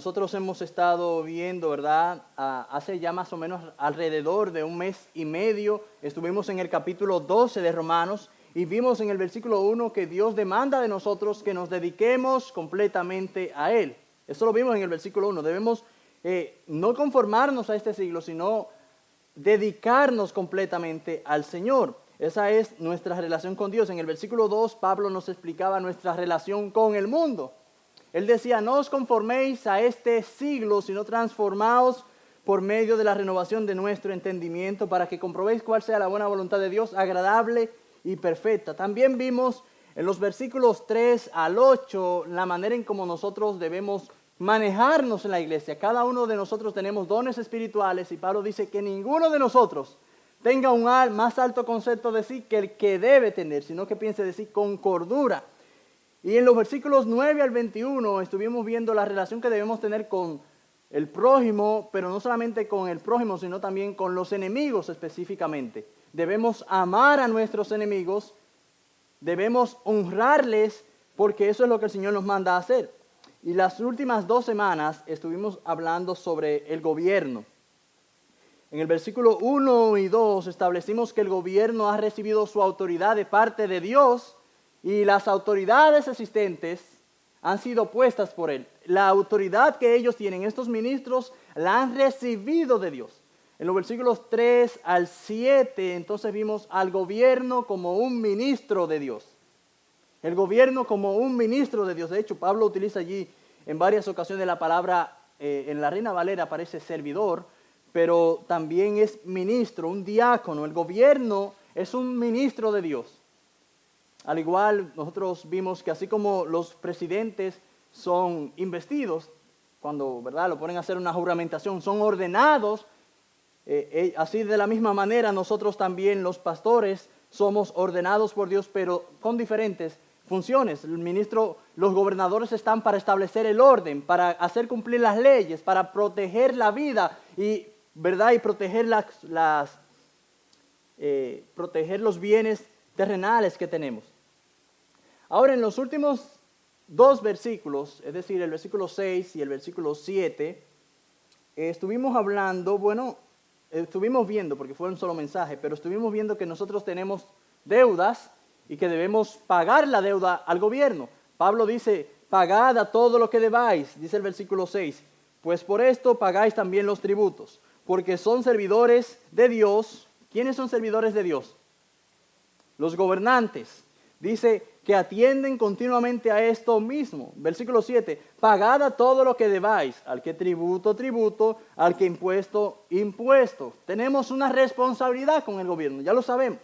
nosotros hemos estado viendo, ¿verdad? Hace ya más o menos alrededor de un mes y medio, estuvimos en el capítulo 12 de Romanos y vimos en el versículo 1 que Dios demanda de nosotros que nos dediquemos completamente a Él. Eso lo vimos en el versículo 1. Debemos no conformarnos a este siglo, sino dedicarnos completamente al Señor. Esa es nuestra relación con Dios. En el versículo 2, Pablo nos explicaba nuestra relación con el mundo. Él decía, no os conforméis a este siglo, sino transformaos por medio de la renovación de nuestro entendimiento, para que comprobéis cuál sea la buena voluntad de Dios, agradable y perfecta. También vimos en los versículos 3 al 8 la manera en cómo nosotros debemos manejarnos en la iglesia. Cada uno de nosotros tenemos dones espirituales y Pablo dice que ninguno de nosotros tenga un más alto concepto de sí que el que debe tener, sino que piense de sí con cordura. Y en los versículos 9 al 21 estuvimos viendo la relación que debemos tener con el prójimo, pero no solamente con el prójimo, sino también con los enemigos específicamente. Debemos amar a nuestros enemigos, debemos honrarles, porque eso es lo que el Señor nos manda a hacer. Y las últimas 2 semanas estuvimos hablando sobre el gobierno. En el versículo 1 y 2 establecimos que el gobierno ha recibido su autoridad de parte de Dios y las autoridades existentes han sido puestas por Él. La autoridad que ellos tienen, estos ministros, la han recibido de Dios. En los versículos 3 al 7, entonces vimos al gobierno como un ministro de Dios. El gobierno como un ministro de Dios. De hecho, Pablo utiliza allí en varias ocasiones la palabra, en la Reina Valera aparece servidor, pero también es ministro, un diácono. El gobierno es un ministro de Dios. Al igual, nosotros vimos que así como los presidentes son investidos, cuando, ¿verdad?, lo ponen a hacer una juramentación, son ordenados, así de la misma manera nosotros también, los pastores, somos ordenados por Dios, pero con diferentes funciones. Los gobernadores están para establecer el orden, para hacer cumplir las leyes, para proteger la vida y, ¿verdad?, y proteger proteger los bienes terrenales que tenemos. Ahora, en los últimos 2 versículos, es decir, el versículo 6 y el versículo 7, estuvimos viendo, porque fue un solo mensaje, pero estuvimos viendo que nosotros tenemos deudas y que debemos pagar la deuda al gobierno. Pablo dice, pagad a todo lo que debáis, dice el versículo 6, pues por esto pagáis también los tributos, porque son servidores de Dios. ¿Quiénes son servidores de Dios? Los gobernantes. Dice que atienden continuamente a esto mismo. Versículo 7, pagad a todo lo que debáis, al que tributo, tributo, al que impuesto, impuesto. Tenemos una responsabilidad con el gobierno, ya lo sabemos.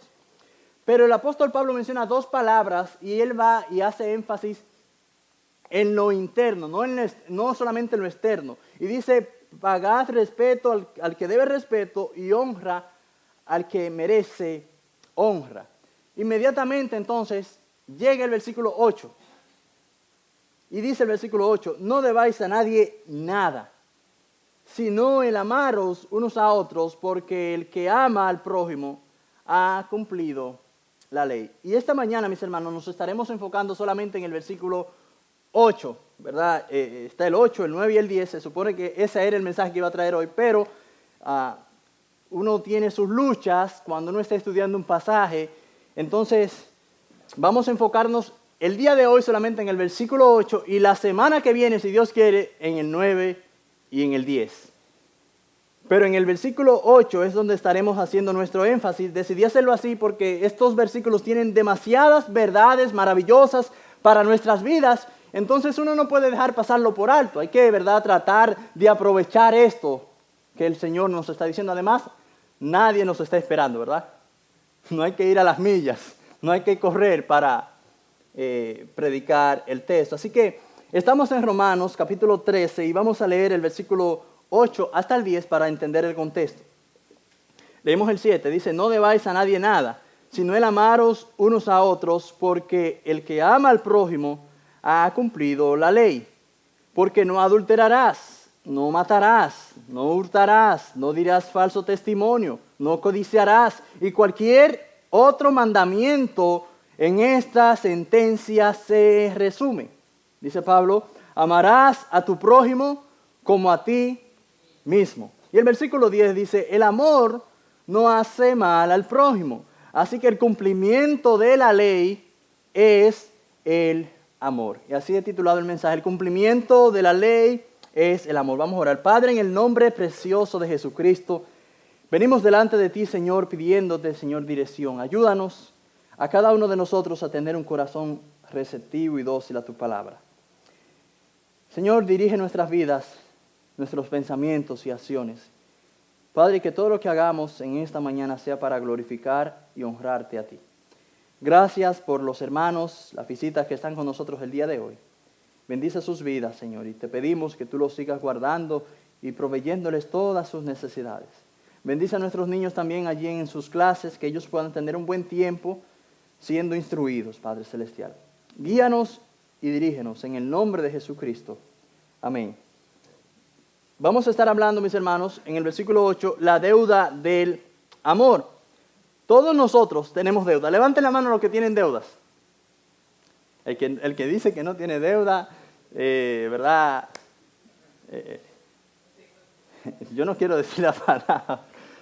Pero el apóstol Pablo menciona 2 palabras y él va y hace énfasis en lo interno, no solamente en lo externo. Y dice, pagad respeto al que debe respeto y honra al que merece honra. Inmediatamente entonces llega el versículo 8 y dice el versículo 8, no debáis a nadie nada, sino el amaros unos a otros, porque el que ama al prójimo ha cumplido la ley. Y esta mañana, mis hermanos, nos estaremos enfocando solamente en el versículo 8, ¿verdad? Está el 8, el 9 y el 10, se supone que ese era el mensaje que iba a traer hoy, pero uno tiene sus luchas cuando uno está estudiando un pasaje. Entonces, vamos a enfocarnos el día de hoy solamente en el versículo 8 y la semana que viene, si Dios quiere, en el 9 y en el 10. Pero en el versículo 8 es donde estaremos haciendo nuestro énfasis. Decidí hacerlo así porque estos versículos tienen demasiadas verdades maravillosas para nuestras vidas. Entonces uno no puede dejar pasarlo por alto. Hay que, ¿verdad?, tratar de aprovechar esto que el Señor nos está diciendo. Además, nadie nos está esperando, ¿verdad? No hay que ir a las millas, no hay que correr para predicar el texto. Así que estamos en Romanos capítulo 13 y vamos a leer el versículo 8 hasta el 10 para entender el contexto. Leemos el 7, dice, no debáis a nadie nada, sino el amaros unos a otros, porque el que ama al prójimo ha cumplido la ley. Porque no adulterarás, no matarás, no hurtarás, no dirás falso testimonio, no codiciarás, y cualquier otro mandamiento en esta sentencia se resume. Dice Pablo, amarás a tu prójimo como a ti mismo. Y el versículo 10 dice, el amor no hace mal al prójimo. Así que el cumplimiento de la ley es el amor. Y así he titulado el mensaje, el cumplimiento de la ley es el amor. Vamos a orar. Padre, en el nombre precioso de Jesucristo, venimos delante de ti, Señor, pidiéndote, Señor, dirección. Ayúdanos a cada uno de nosotros a tener un corazón receptivo y dócil a tu palabra. Señor, dirige nuestras vidas, nuestros pensamientos y acciones. Padre, que todo lo que hagamos en esta mañana sea para glorificar y honrarte a ti. Gracias por los hermanos, las visitas que están con nosotros el día de hoy. Bendice sus vidas, Señor, y te pedimos que tú los sigas guardando y proveyéndoles todas sus necesidades. Bendice a nuestros niños también allí en sus clases, que ellos puedan tener un buen tiempo siendo instruidos, Padre Celestial. Guíanos y dirígenos en el nombre de Jesucristo. Amén. Vamos a estar hablando, mis hermanos, en el versículo 8, la deuda del amor. Todos nosotros tenemos deuda. Levanten la mano los que tienen deudas. El que dice que no tiene deuda, ¿verdad? Yo no quiero decir la palabra,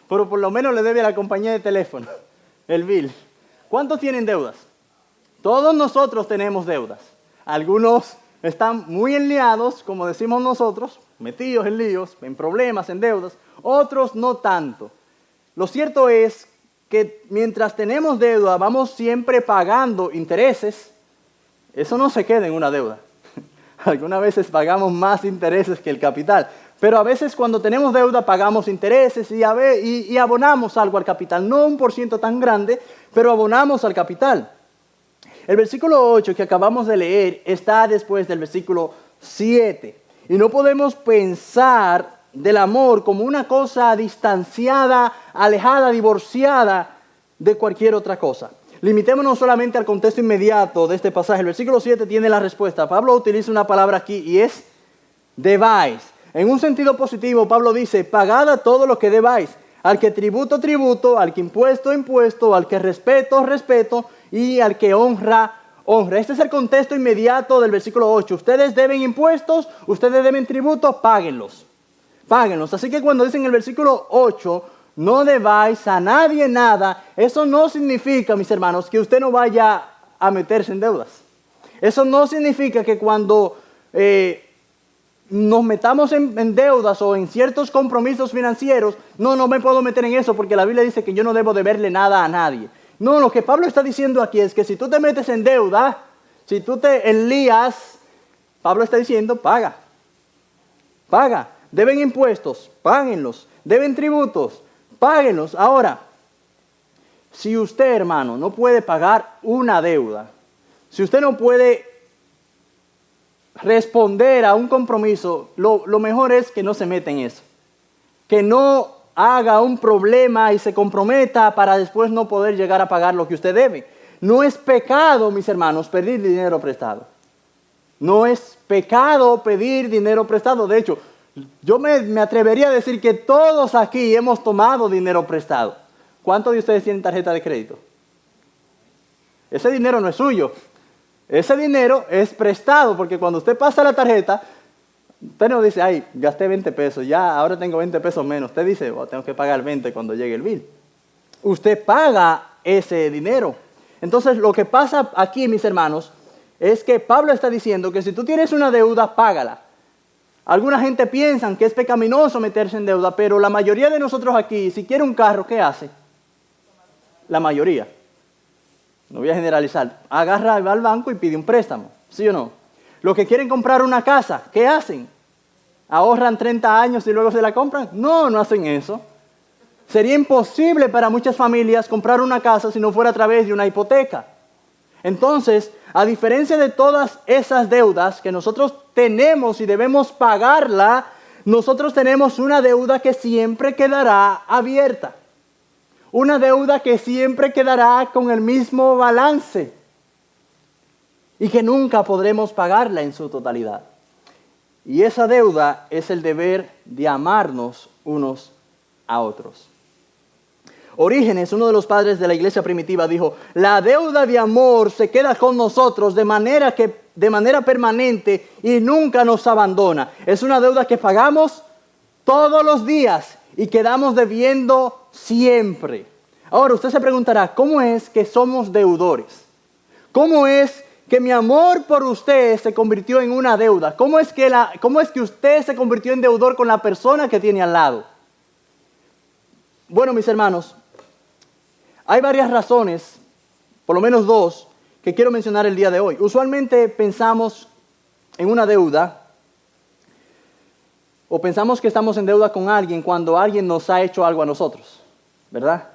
pero por lo menos le debe a la compañía de teléfono, el bill. ¿Cuántos tienen deudas? Todos nosotros tenemos deudas. Algunos están muy enliados, como decimos nosotros, metidos en líos, en problemas, en deudas. Otros no tanto. Lo cierto es que mientras tenemos deuda, vamos siempre pagando intereses. Eso no se queda en una deuda. Algunas veces pagamos más intereses que el capital. Pero a veces cuando tenemos deuda pagamos intereses y abonamos algo al capital. No un % tan grande, pero abonamos al capital. El versículo 8 que acabamos de leer está después del versículo 7. Y no podemos pensar del amor como una cosa distanciada, alejada, divorciada de cualquier otra cosa. Limitémonos solamente al contexto inmediato de este pasaje. El versículo 7 tiene la respuesta. Pablo utiliza una palabra aquí y es debáis. En un sentido positivo, Pablo dice, pagad a todo lo que debáis. Al que tributo, tributo, al que impuesto, impuesto, al que respeto, respeto, y al que honra, honra. Este es el contexto inmediato del versículo 8. Ustedes deben impuestos, ustedes deben tributos, páguenlos. Páguenlos. Así que cuando dicen en el versículo 8, no debáis a nadie nada, eso no significa, mis hermanos, que usted no vaya a meterse en deudas. Eso no significa que cuando nos metamos en deudas o en ciertos compromisos financieros, no me puedo meter en eso porque la Biblia dice que yo no debo deberle nada a nadie. No, lo que Pablo está diciendo aquí es que si tú te metes en deuda, si tú te enlías, Pablo está diciendo, paga. Paga. Deben impuestos, páguenlos. Deben tributos, páguenlos. Ahora, si usted, hermano, no puede pagar una deuda, si usted no puede responder a un compromiso, lo mejor es que no se meta en eso. Que no haga un problema y se comprometa para después no poder llegar a pagar lo que usted debe. No es pecado, mis hermanos, pedir dinero prestado. No es pecado pedir dinero prestado. De hecho, yo me atrevería a decir que todos aquí hemos tomado dinero prestado. ¿Cuántos de ustedes tienen tarjeta de crédito? Ese dinero no es suyo. Ese dinero es prestado, porque cuando usted pasa la tarjeta, usted no dice, ay, gasté 20 pesos, ya ahora tengo 20 pesos menos. Usted dice, tengo que pagar 20 cuando llegue el bill. Usted paga ese dinero. Entonces, lo que pasa aquí, mis hermanos, es que Pablo está diciendo que si tú tienes una deuda, págala. Alguna gente piensa que es pecaminoso meterse en deuda, pero la mayoría de nosotros aquí, si quiere un carro, ¿qué hace? La mayoría. No voy a generalizar. Agarra, va al banco y pide un préstamo, ¿sí o no? Los que quieren comprar una casa, ¿qué hacen? ¿Ahorran 30 años y luego se la compran? No hacen eso. Sería imposible para muchas familias comprar una casa si no fuera a través de una hipoteca. Entonces, a diferencia de todas esas deudas que nosotros tenemos y debemos pagarla, nosotros tenemos una deuda que siempre quedará abierta. Una deuda que siempre quedará con el mismo balance y que nunca podremos pagarla en su totalidad. Y esa deuda es el deber de amarnos unos a otros. Orígenes, uno de los padres de la iglesia primitiva, dijo, la deuda de amor se queda con nosotros de manera que de manera permanente y nunca nos abandona. Es una deuda que pagamos todos los días y quedamos debiendo siempre. Ahora usted se preguntará, ¿cómo es que somos deudores? ¿Cómo es que mi amor por usted se convirtió en una deuda? ¿Cómo es que usted se convirtió en deudor con la persona que tiene al lado? Bueno, mis hermanos, hay varias razones, por lo menos dos, que quiero mencionar el día de hoy. Usualmente pensamos en una deuda o pensamos que estamos en deuda con alguien cuando alguien nos ha hecho algo a nosotros, ¿verdad?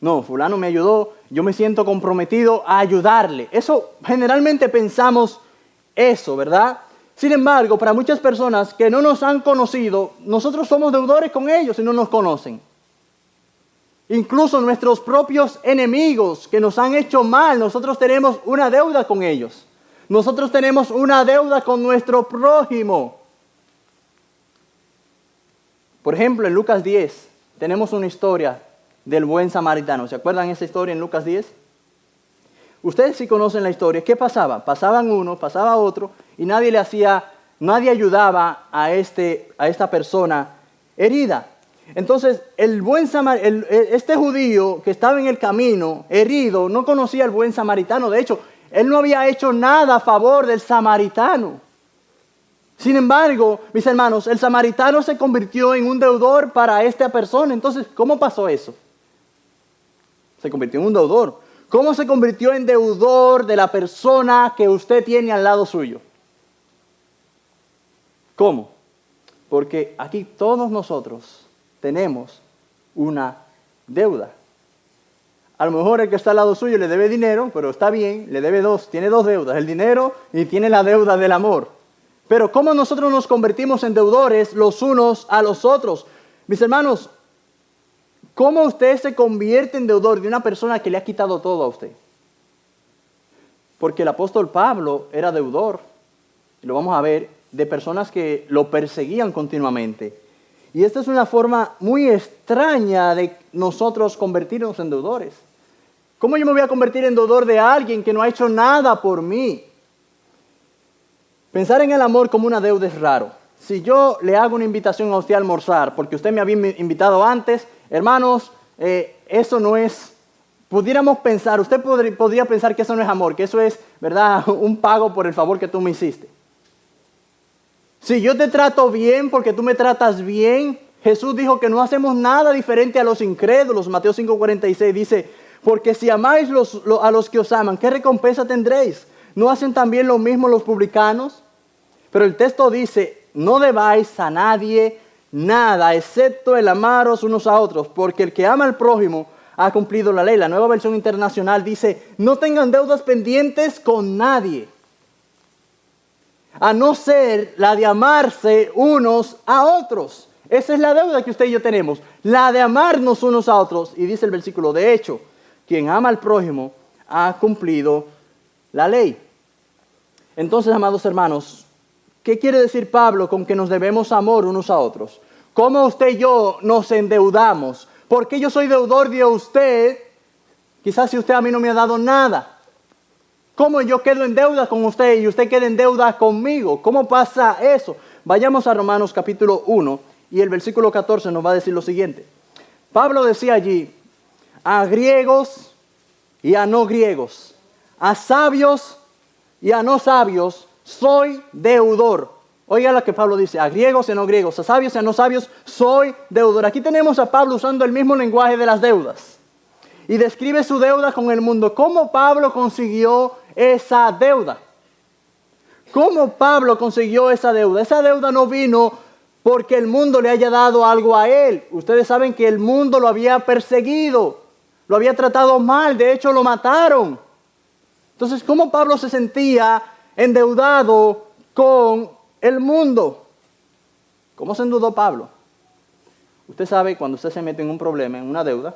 No, fulano me ayudó, yo me siento comprometido a ayudarle. Eso, generalmente pensamos eso, ¿verdad? Sin embargo, para muchas personas que no nos han conocido, nosotros somos deudores con ellos y no nos conocen. Incluso nuestros propios enemigos que nos han hecho mal, nosotros tenemos una deuda con ellos. Nosotros tenemos una deuda con nuestro prójimo. Por ejemplo, en Lucas 10 tenemos una historia del buen samaritano. ¿Se acuerdan esa historia en Lucas 10? Ustedes sí conocen la historia. ¿Qué pasaba? Pasaban uno, pasaba otro y nadie ayudaba a esta persona herida. Entonces, este judío que estaba en el camino, herido, no conocía al buen samaritano. De hecho, él no había hecho nada a favor del samaritano. Sin embargo, mis hermanos, el samaritano se convirtió en un deudor para esta persona. Entonces, ¿cómo pasó eso? Se convirtió en un deudor. ¿Cómo se convirtió en deudor de la persona que usted tiene al lado suyo? ¿Cómo? Porque aquí todos nosotros tenemos una deuda. A lo mejor el que está al lado suyo le debe dinero, pero está bien, tiene dos deudas, el dinero y tiene la deuda del amor. Pero ¿cómo nosotros nos convertimos en deudores los unos a los otros? Mis hermanos, ¿cómo usted se convierte en deudor de una persona que le ha quitado todo a usted? Porque el apóstol Pablo era deudor, y lo vamos a ver, de personas que lo perseguían continuamente. Y esta es una forma muy extraña de nosotros convertirnos en deudores. ¿Cómo yo me voy a convertir en deudor de alguien que no ha hecho nada por mí? Pensar en el amor como una deuda es raro. Si yo le hago una invitación a usted a almorzar, porque usted me había invitado antes, hermanos, eso no es, pudiéramos pensar, usted podría pensar que eso no es amor, que eso es, ¿verdad?, un pago por el favor que tú me hiciste. Si yo te trato bien porque tú me tratas bien, Jesús dijo que no hacemos nada diferente a los incrédulos. Mateo 5:46 dice, porque si amáis a los que os aman, ¿qué recompensa tendréis? ¿No hacen también lo mismo los publicanos? Pero el texto dice, no debáis a nadie nada, excepto el amaros unos a otros, porque el que ama al prójimo ha cumplido la ley. La Nueva Versión Internacional dice, no tengan deudas pendientes con nadie, a no ser la de amarse unos a otros. Esa es la deuda que usted y yo tenemos, la de amarnos unos a otros. Y dice el versículo, de hecho, quien ama al prójimo ha cumplido la ley. Entonces, amados hermanos, ¿qué quiere decir Pablo con que nos debemos amor unos a otros? ¿Cómo usted y yo nos endeudamos? ¿Por qué yo soy deudor de usted? Quizás si usted a mí no me ha dado nada. ¿Cómo yo quedo en deuda con usted y usted queda en deuda conmigo? ¿Cómo pasa eso? Vayamos a Romanos capítulo 1 y el versículo 14 nos va a decir lo siguiente. Pablo decía allí, a griegos y a no griegos, a sabios y a no sabios, soy deudor. Oiga lo que Pablo dice, a griegos y a no griegos, a sabios y a no sabios, soy deudor. Aquí tenemos a Pablo usando el mismo lenguaje de las deudas. Y describe su deuda con el mundo. ¿Cómo Pablo consiguió esa deuda? ¿Cómo Pablo consiguió esa deuda? Esa deuda no vino porque el mundo le haya dado algo a él. Ustedes saben que el mundo lo había perseguido, lo había tratado mal, de hecho lo mataron. Entonces, ¿cómo Pablo se sentía endeudado con el mundo? ¿Cómo se endeudó Pablo? Usted sabe, cuando usted se mete en un problema, en una deuda,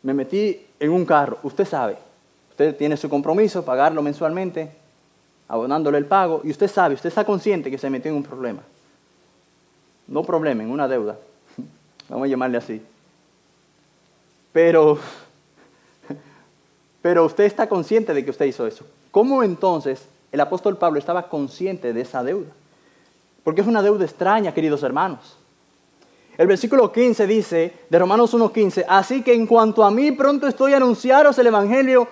me metí en un carro, usted sabe, usted tiene su compromiso, pagarlo mensualmente, abonándole el pago, y usted sabe, usted está consciente que se metió en un problema. No problema, en una deuda, vamos a llamarle así. Pero usted está consciente de que usted hizo eso. ¿Cómo entonces el apóstol Pablo estaba consciente de esa deuda. Porque es una deuda extraña, queridos hermanos. El versículo 15 dice, de Romanos 1:15, así que en cuanto a mí pronto estoy a anunciaros el evangelio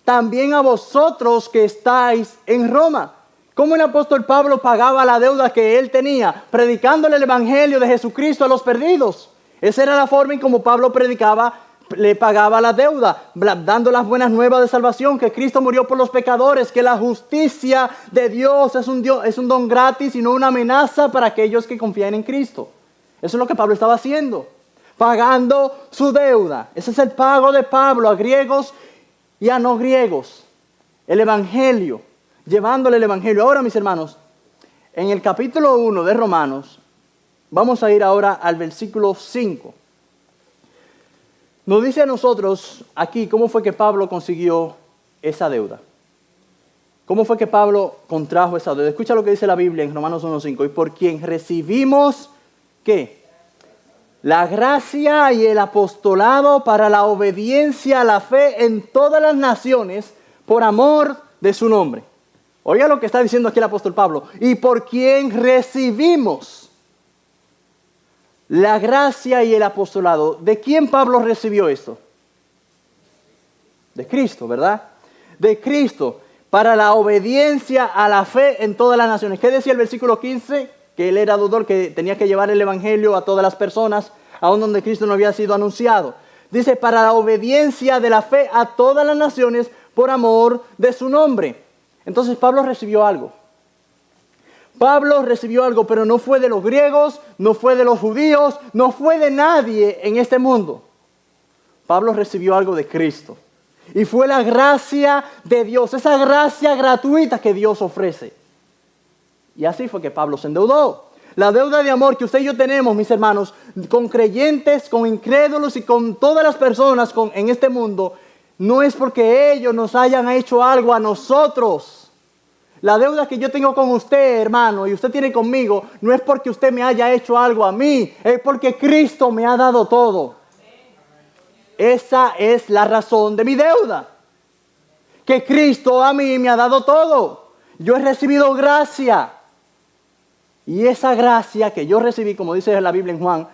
también a vosotros que estáis en Roma. ¿Cómo el apóstol Pablo pagaba la deuda que él tenía? Predicándole el evangelio de Jesucristo a los perdidos. Esa era la forma en como Pablo predicaba, le pagaba la deuda, dando las buenas nuevas de salvación, que Cristo murió por los pecadores, que la justicia de Dios es un don gratis y no una amenaza para aquellos que confían en Cristo. Eso es lo que Pablo estaba haciendo, pagando su deuda. Ese es el pago de Pablo a griegos y a no griegos. El evangelio, llevándole el evangelio. Ahora, mis hermanos, en el capítulo 1 de Romanos, vamos a ir ahora al versículo 5. Nos dice a nosotros aquí cómo fue que Pablo consiguió esa deuda. ¿Cómo fue que Pablo contrajo esa deuda? Escucha lo que dice la Biblia en Romanos 1:5. Y por quien recibimos, ¿qué? La gracia y el apostolado para la obediencia a la fe en todas las naciones por amor de su nombre. Oiga lo que está diciendo aquí el apóstol Pablo. Y por quien recibimos la gracia y el apostolado. ¿De quién Pablo recibió esto? De Cristo, ¿verdad? De Cristo, para la obediencia a la fe en todas las naciones. ¿Qué decía el versículo 15? Que él era deudor, que tenía que llevar el evangelio a todas las personas, aun donde Cristo no había sido anunciado. Dice, para la obediencia de la fe a todas las naciones por amor de su nombre. Entonces Pablo recibió algo. Pablo recibió algo, pero no fue de los griegos, no fue de los judíos, no fue de nadie en este mundo. Pablo recibió algo de Cristo. Y fue la gracia de Dios, esa gracia gratuita que Dios ofrece. Y así fue que Pablo se endeudó. La deuda de amor que usted y yo tenemos, mis hermanos, con creyentes, con incrédulos y con todas las personas en este mundo, no es porque ellos nos hayan hecho algo a nosotros. La deuda que yo tengo con usted, hermano, y usted tiene conmigo, no es porque usted me haya hecho algo a mí, es porque Cristo me ha dado todo. Esa es la razón de mi deuda. Que Cristo a mí me ha dado todo. Yo he recibido gracia. Y esa gracia que yo recibí, como dice la Biblia en Juan,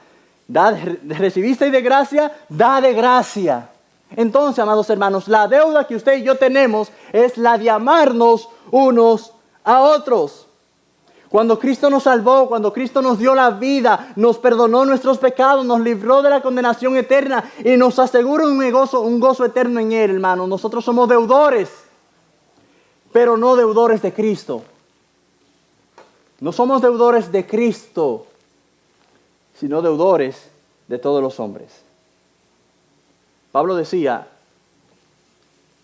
recibiste de gracia, da de gracia. Entonces, amados hermanos, la deuda que usted y yo tenemos es la de amarnos unos a otros. Cuando Cristo nos salvó, cuando Cristo nos dio la vida, nos perdonó nuestros pecados, nos libró de la condenación eterna y nos asegura un gozo eterno en Él, hermano. Nosotros somos deudores, pero no deudores de Cristo. No somos deudores de Cristo, sino deudores de todos los hombres. Pablo decía,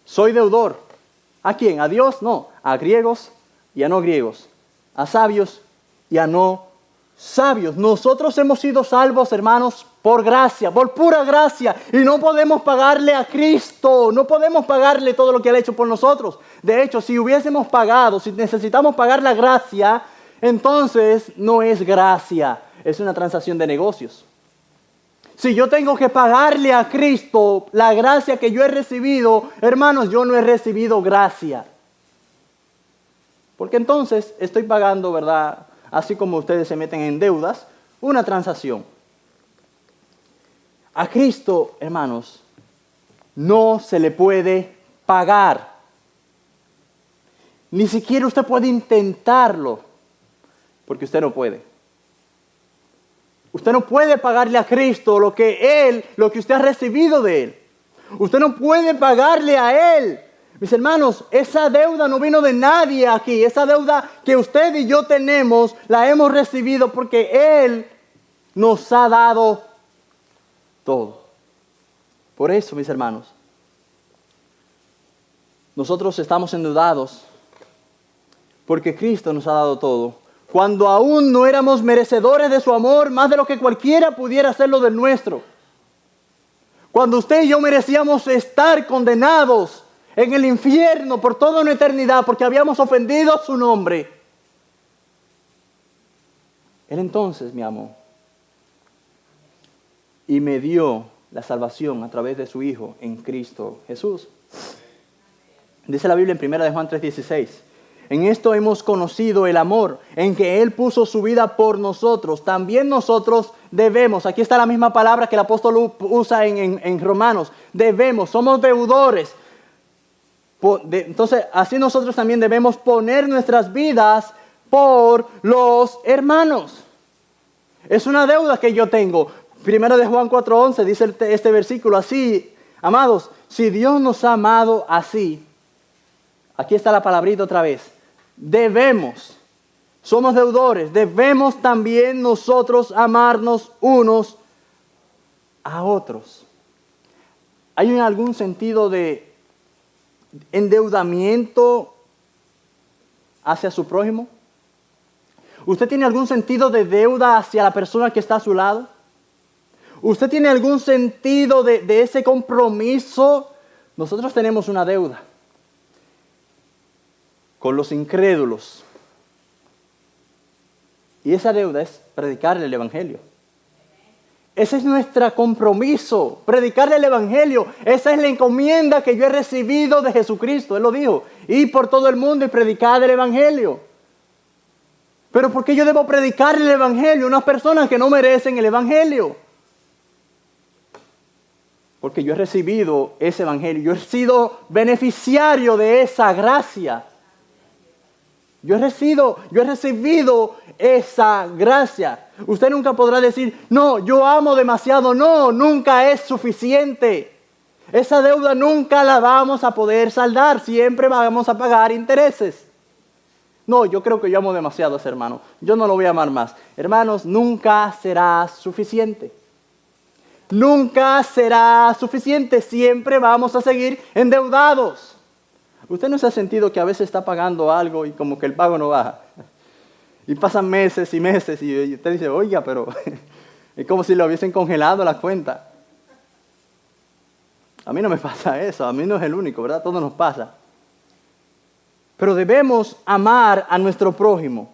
soy deudor. ¿A quién? ¿A Dios? No, a griegos y a no griegos, a sabios y a no sabios. Nosotros hemos sido salvos, hermanos, por gracia, por pura gracia, y no podemos pagarle a Cristo, no podemos pagarle todo lo que Él ha hecho por nosotros. De hecho, si hubiésemos pagado, si necesitamos pagar la gracia, entonces no es gracia, es una transacción de negocios. Si yo tengo que pagarle a Cristo la gracia que yo he recibido, hermanos, yo no he recibido gracia. Porque entonces estoy pagando, ¿verdad? Así como ustedes se meten en deudas, una transacción. A Cristo, hermanos, no se le puede pagar. Ni siquiera usted puede intentarlo, porque usted no puede. Usted no puede pagarle a Cristo lo que usted ha recibido de Él. Usted no puede pagarle a Él. Mis hermanos, esa deuda no vino de nadie aquí. Esa deuda que usted y yo tenemos, la hemos recibido porque Él nos ha dado todo. Por eso, mis hermanos, nosotros estamos endeudados porque Cristo nos ha dado todo. Cuando aún no éramos merecedores de su amor, más de lo que cualquiera pudiera hacerlo del nuestro. Cuando usted y yo merecíamos estar condenados en el infierno por toda una eternidad porque habíamos ofendido su nombre. Él entonces me amó y me dio la salvación a través de su Hijo en Cristo Jesús. Dice la Biblia en 1 Juan 3:16. En esto hemos conocido el amor, en que Él puso su vida por nosotros. También nosotros debemos, aquí está la misma palabra que el apóstol usa en Romanos, debemos, somos deudores. Entonces, así nosotros también debemos poner nuestras vidas por los hermanos. Es una deuda que yo tengo. Primero de Juan 4:11 dice este versículo así, amados, si Dios nos ha amado así, aquí está la palabrita otra vez, debemos, somos deudores, debemos también nosotros amarnos unos a otros. ¿Hay algún sentido de endeudamiento hacia su prójimo? ¿Usted tiene algún sentido de deuda hacia la persona que está a su lado? ¿Usted tiene algún sentido de ese compromiso? Nosotros tenemos una deuda con los incrédulos. Y esa deuda es predicarle el Evangelio. Ese es nuestro compromiso, predicarle el Evangelio. Esa es la encomienda que yo he recibido de Jesucristo. Él lo dijo, ir por todo el mundo y predicar el Evangelio. Pero ¿por qué yo debo predicar el Evangelio a unas personas que no merecen el Evangelio? Porque yo he recibido ese Evangelio, yo he sido beneficiario de esa gracia. Yo he recibido esa gracia. Usted nunca podrá decir, no, yo amo demasiado. No, nunca es suficiente. Esa deuda nunca la vamos a poder saldar. Siempre vamos a pagar intereses. No, yo creo que yo amo demasiado a ese hermano. Yo no lo voy a amar más. Hermanos, nunca será suficiente. Nunca será suficiente. Siempre vamos a seguir endeudados. ¿Usted no se ha sentido que a veces está pagando algo y como que el pago no baja? Y pasan meses y meses y usted dice, oiga, pero es como si lo hubiesen congelado la cuenta. A mí no me pasa eso, a mí no es el único, ¿verdad? Todo nos pasa. Pero debemos amar a nuestro prójimo.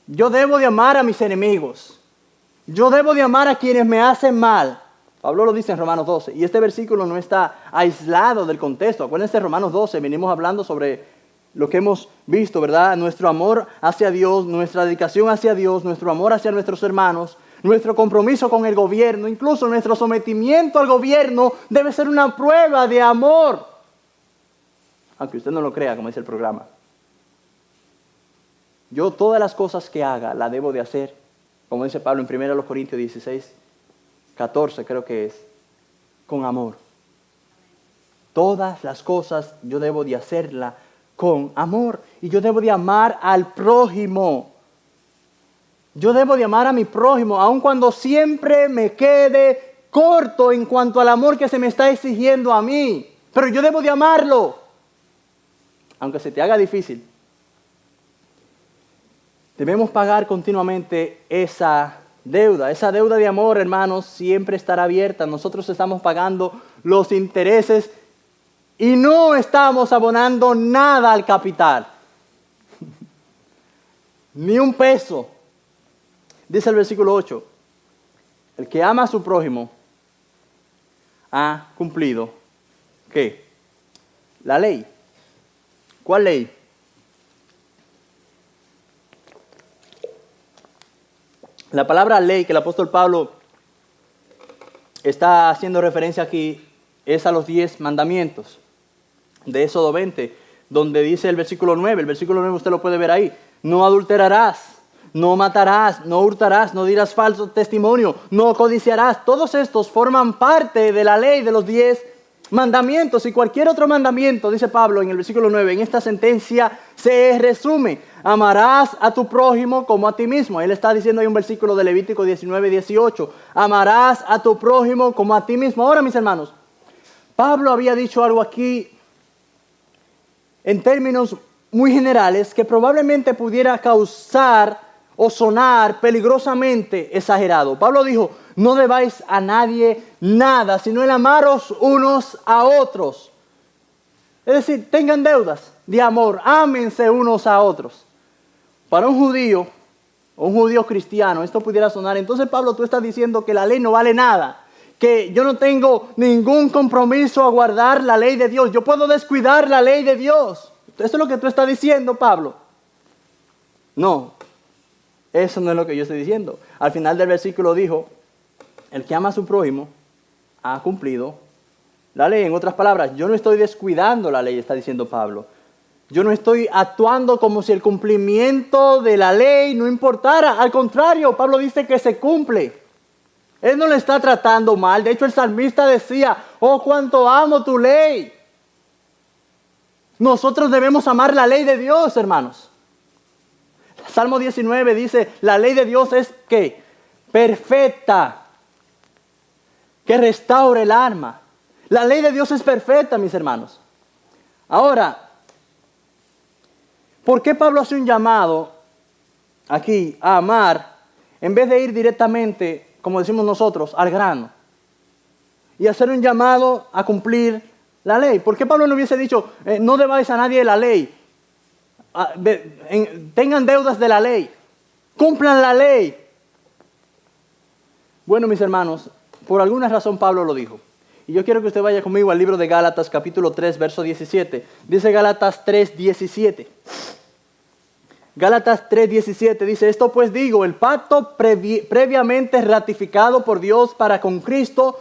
Yo debo de amar a mis enemigos. Yo debo de amar a quienes me hacen mal. Pablo lo dice en Romanos 12. Y este versículo no está aislado del contexto. Acuérdense de Romanos 12. Venimos hablando sobre lo que hemos visto, ¿verdad? Nuestro amor hacia Dios, nuestra dedicación hacia Dios, nuestro amor hacia nuestros hermanos, nuestro compromiso con el gobierno, incluso nuestro sometimiento al gobierno debe ser una prueba de amor. Aunque usted no lo crea, como dice el programa. Yo todas las cosas que haga las debo de hacer, como dice Pablo en 1 Corintios 16, 14 creo que es, con amor. Todas las cosas yo debo de hacerlas con amor. Y yo debo de amar al prójimo. Yo debo de amar a mi prójimo, aun cuando siempre me quede corto en cuanto al amor que se me está exigiendo a mí. Pero yo debo de amarlo, aunque se te haga difícil. Debemos pagar continuamente esa deuda de amor, hermanos, siempre estará abierta. Nosotros estamos pagando los intereses y no estamos abonando nada al capital. Ni un peso. Dice el versículo 8, el que ama a su prójimo ha cumplido, ¿qué? La ley. ¿Cuál ley? La palabra ley que el apóstol Pablo está haciendo referencia aquí es a los 10 mandamientos de Éxodo 20, donde dice el versículo 9 usted lo puede ver ahí, no adulterarás, no matarás, no hurtarás, no dirás falso testimonio, no codiciarás. Todos estos forman parte de la ley de los 10 mandamientos y cualquier otro mandamiento, dice Pablo en el versículo 9, en esta sentencia se resume: amarás a tu prójimo como a ti mismo. Él está diciendo ahí un versículo de Levítico 19, 18. Amarás a tu prójimo como a ti mismo. Ahora, mis hermanos, Pablo había dicho algo aquí en términos muy generales que probablemente pudiera causar o sonar peligrosamente exagerado. Pablo dijo, no debáis a nadie nada, sino el amaros unos a otros. Es decir, tengan deudas de amor, ámense unos a otros. Para un judío cristiano, esto pudiera sonar, entonces Pablo, tú estás diciendo que la ley no vale nada, que yo no tengo ningún compromiso a guardar la ley de Dios, yo puedo descuidar la ley de Dios. Esto es lo que tú estás diciendo, Pablo. No, eso no es lo que yo estoy diciendo. Al final del versículo dijo, el que ama a su prójimo ha cumplido la ley. En otras palabras, yo no estoy descuidando la ley, está diciendo Pablo. Yo no estoy actuando como si el cumplimiento de la ley no importara. Al contrario, Pablo dice que se cumple. Él no le está tratando mal. De hecho, el salmista decía, oh, cuánto amo tu ley. Nosotros debemos amar la ley de Dios, hermanos. Salmo 19 dice, la ley de Dios es ¿qué? Perfecta, que restaure el alma. La ley de Dios es perfecta, mis hermanos. Ahora, ¿por qué Pablo hace un llamado aquí a amar en vez de ir directamente, como decimos nosotros, al grano? Y hacer un llamado a cumplir la ley. ¿Por qué Pablo no hubiese dicho, no debáis a nadie la ley? Tengan deudas de la ley. Cumplan la ley. Bueno, mis hermanos, por alguna razón Pablo lo dijo. Y yo quiero que usted vaya conmigo al libro de Gálatas, capítulo 3, verso 17. Dice Gálatas 3, 17. Gálatas 3, 17 dice, esto pues digo, el pacto previamente ratificado por Dios para con Cristo,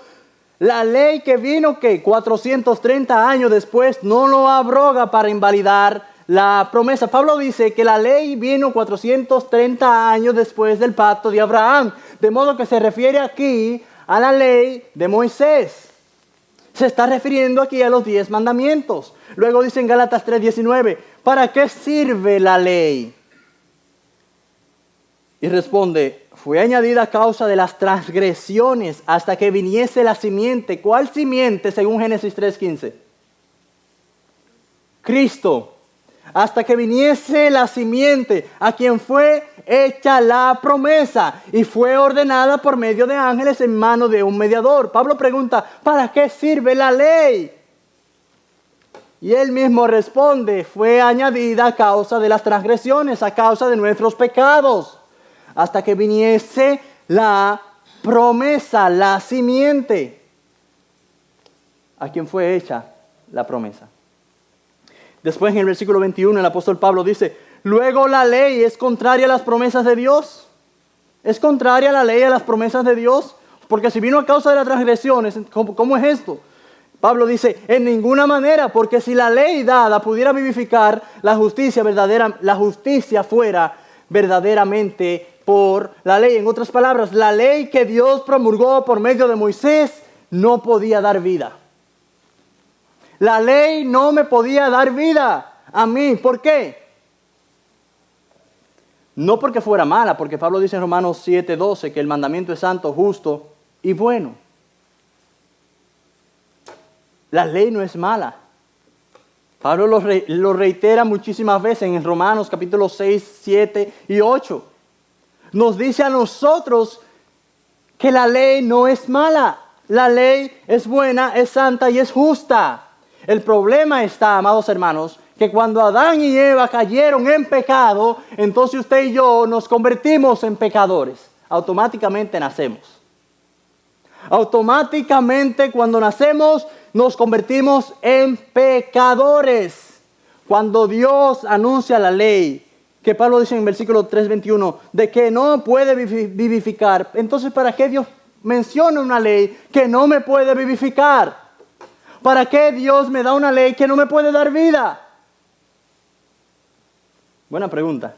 la ley que vino, que 430 años después, no lo abroga para invalidar la promesa. Pablo dice que la ley vino 430 años después del pacto de Abraham. De modo que se refiere aquí a la ley de Moisés. Se está refiriendo aquí a los 10 mandamientos. Luego dice en Gálatas 3:19, ¿para qué sirve la ley? Y responde, fue añadida a causa de las transgresiones hasta que viniese la simiente. ¿Cuál simiente según Génesis 3:15? Cristo. Hasta que viniese la simiente, a quien fue hecha la promesa y fue ordenada por medio de ángeles en mano de un mediador. Pablo pregunta, ¿para qué sirve la ley? Y él mismo responde, fue añadida a causa de las transgresiones, a causa de nuestros pecados, hasta que viniese la promesa, la simiente, a quien fue hecha la promesa. Después en el versículo 21 el apóstol Pablo dice, luego la ley es contraria a las promesas de Dios. ¿Es contraria la ley a las promesas de Dios? Porque si vino a causa de las transgresiones, ¿cómo es esto? Pablo dice, en ninguna manera, porque si la ley dada pudiera vivificar la justicia verdadera, la justicia fuera verdaderamente por la ley. En otras palabras, la ley que Dios promulgó por medio de Moisés no podía dar vida. La ley no me podía dar vida a mí. ¿Por qué? No porque fuera mala, porque Pablo dice en Romanos 7:12 que el mandamiento es santo, justo y bueno. La ley no es mala. Pablo lo reitera muchísimas veces en Romanos capítulos 6, 7 y 8. Nos dice a nosotros que la ley no es mala. La ley es buena, es santa y es justa. El problema está, amados hermanos, que cuando Adán y Eva cayeron en pecado, entonces usted y yo nos convertimos en pecadores. Automáticamente nacemos. Automáticamente cuando nacemos nos convertimos en pecadores. Cuando Dios anuncia la ley, que Pablo dice en versículo 3:21, de que no puede vivificar, entonces ¿para qué Dios menciona una ley que no me puede vivificar? ¿Para qué Dios me da una ley que no me puede dar vida? Buena pregunta.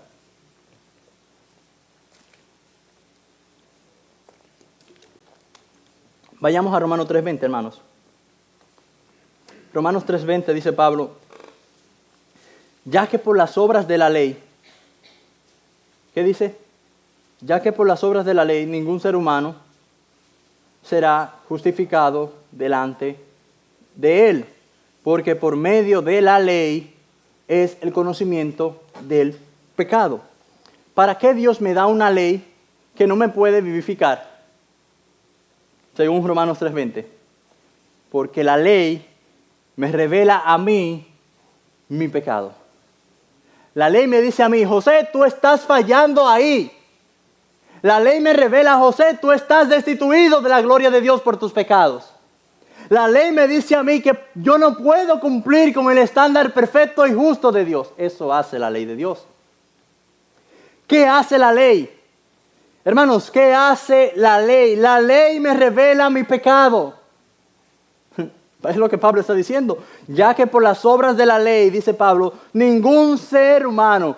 Vayamos a Romanos 3:20, hermanos. Romanos 3:20 dice Pablo, ya que por las obras de la ley, ¿qué dice? Ya que por las obras de la ley ningún ser humano será justificado delante de él, porque por medio de la ley es el conocimiento del pecado. ¿Para qué Dios me da una ley que no me puede vivificar? Según Romanos 3:20. Porque la ley me revela a mí mi pecado. La ley me dice a mí, José, tú estás fallando ahí. La ley me revela, José, tú estás destituido de la gloria de Dios por tus pecados. La ley me dice a mí que yo no puedo cumplir con el estándar perfecto y justo de Dios. Eso hace la ley de Dios. ¿Qué hace la ley? Hermanos, ¿qué hace la ley? La ley me revela mi pecado. Es lo que Pablo está diciendo. Ya que por las obras de la ley, dice Pablo, ningún ser humano,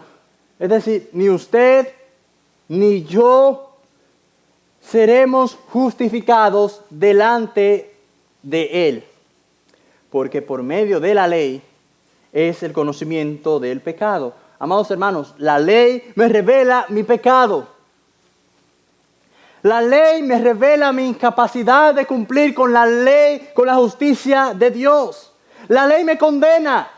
es decir, ni usted, ni yo, seremos justificados delante de Él. Porque por medio de la ley es el conocimiento del pecado. Amados hermanos, la ley me revela mi pecado. La ley me revela mi incapacidad de cumplir con la ley, con la justicia de Dios. La ley me condena.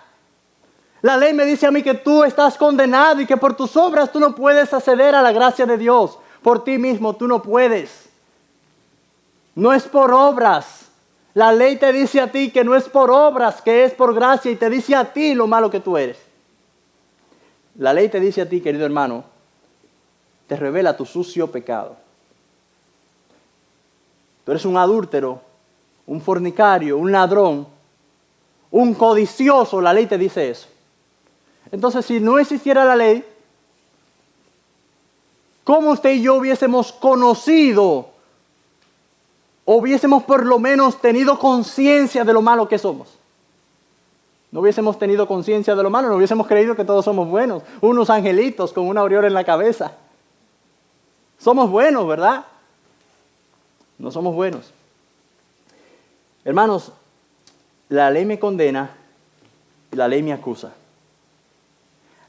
La ley me dice a mí que tú estás condenado y que por tus obras tú no puedes acceder a la gracia de Dios. Por ti mismo tú no puedes. No es por obras. La ley te dice a ti que no es por obras, que es por gracia, y te dice a ti lo malo que tú eres. La ley te dice a ti, querido hermano, te revela tu sucio pecado. Tú eres un adúltero, un fornicario, un ladrón, un codicioso. La ley te dice eso. Entonces, si no existiera la ley, ¿cómo usted y yo hubiésemos conocido, o hubiésemos por lo menos tenido conciencia de lo malo que somos? No hubiésemos tenido conciencia de lo malo, no hubiésemos creído que todos somos buenos, unos angelitos con una aureola en la cabeza. Somos buenos, ¿verdad? No somos buenos. Hermanos, la ley me condena y la ley me acusa.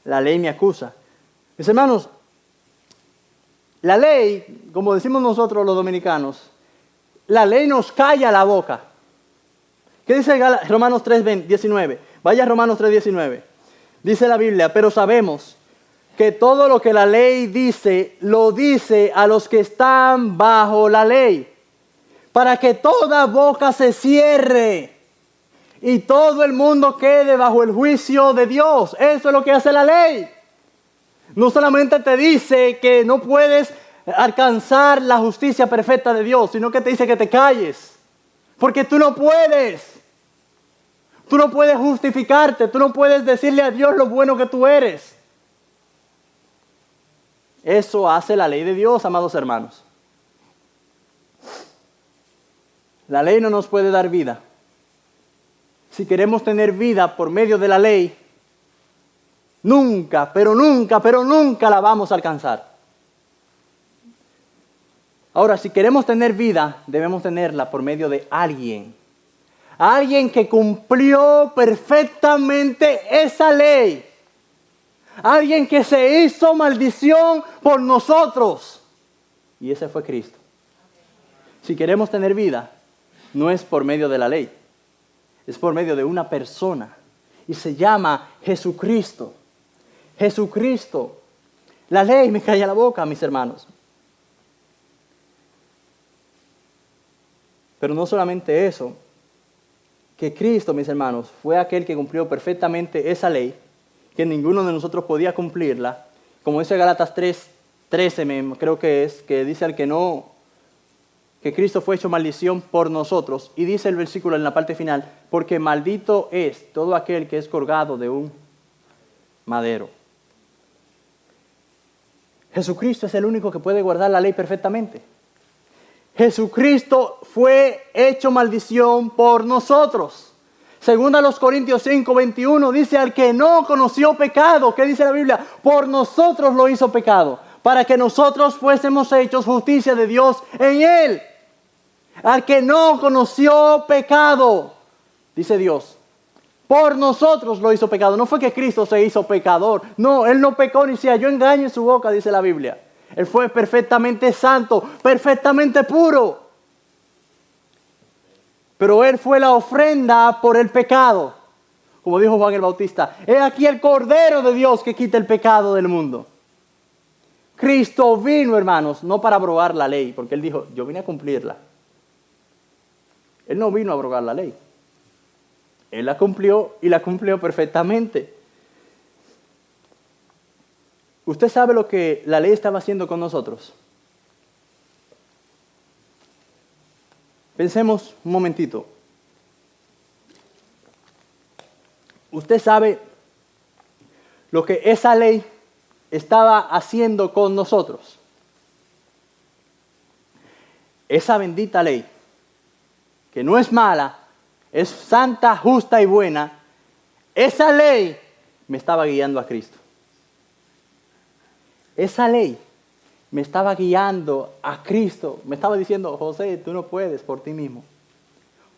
La ley me acusa. Mis hermanos, la ley, como decimos nosotros los dominicanos, la ley nos calla la boca. ¿Qué dice Romanos 3:19? Vaya a Romanos 3:19. Dice la Biblia, pero sabemos que todo lo que la ley dice, lo dice a los que están bajo la ley, para que toda boca se cierre y todo el mundo quede bajo el juicio de Dios. Eso es lo que hace la ley. No solamente te dice que no puedes alcanzar la justicia perfecta de Dios, sino que te dice que te calles, porque tú no puedes. Tú no puedes justificarte, tú no puedes decirle a Dios lo bueno que tú eres. Eso hace la ley de Dios, amados hermanos. La ley no nos puede dar vida. Si queremos tener vida por medio de la ley, nunca, pero nunca la vamos a alcanzar. Ahora, si queremos tener vida, debemos tenerla por medio de alguien. Alguien que cumplió perfectamente esa ley. Alguien que se hizo maldición por nosotros. Y ese fue Cristo. Si queremos tener vida, no es por medio de la ley. Es por medio de una persona. Y se llama Jesucristo. Jesucristo. La ley me calla la boca, mis hermanos. Pero no solamente eso. Que Cristo, mis hermanos, fue aquel que cumplió perfectamente esa ley, que ninguno de nosotros podía cumplirla. Como dice Gálatas 3:13, creo que es, que dice al que no, que Cristo fue hecho maldición por nosotros. Y dice el versículo en la parte final, porque maldito es todo aquel que es colgado de un madero. Jesucristo es el único que puede guardar la ley perfectamente. Jesucristo fue hecho maldición por nosotros. Según a los Corintios 5:21 dice, al que no conoció pecado, ¿qué dice la Biblia? Por nosotros lo hizo pecado, para que nosotros fuésemos hechos justicia de Dios en él. Al que no conoció pecado, dice Dios, por nosotros lo hizo pecado. No fue que Cristo se hizo pecador. No, Él no pecó ni se halló engaño en su boca, dice la Biblia. Él fue perfectamente santo, perfectamente puro. Pero Él fue la ofrenda por el pecado. Como dijo Juan el Bautista, he aquí el Cordero de Dios que quita el pecado del mundo. Cristo vino, hermanos, no para abrogar la ley, porque Él dijo, yo vine a cumplirla. Él no vino a abrogar la ley. Él la cumplió y la cumplió perfectamente. ¿Usted sabe lo que la ley estaba haciendo con nosotros? Pensemos un momentito. ¿Usted sabe lo que esa ley estaba haciendo con nosotros. Esa bendita ley, que no es mala, es santa, justa y buena, esa ley me estaba guiando a Cristo. Esa ley me estaba guiando a Cristo. Me estaba diciendo, José, tú no puedes por ti mismo.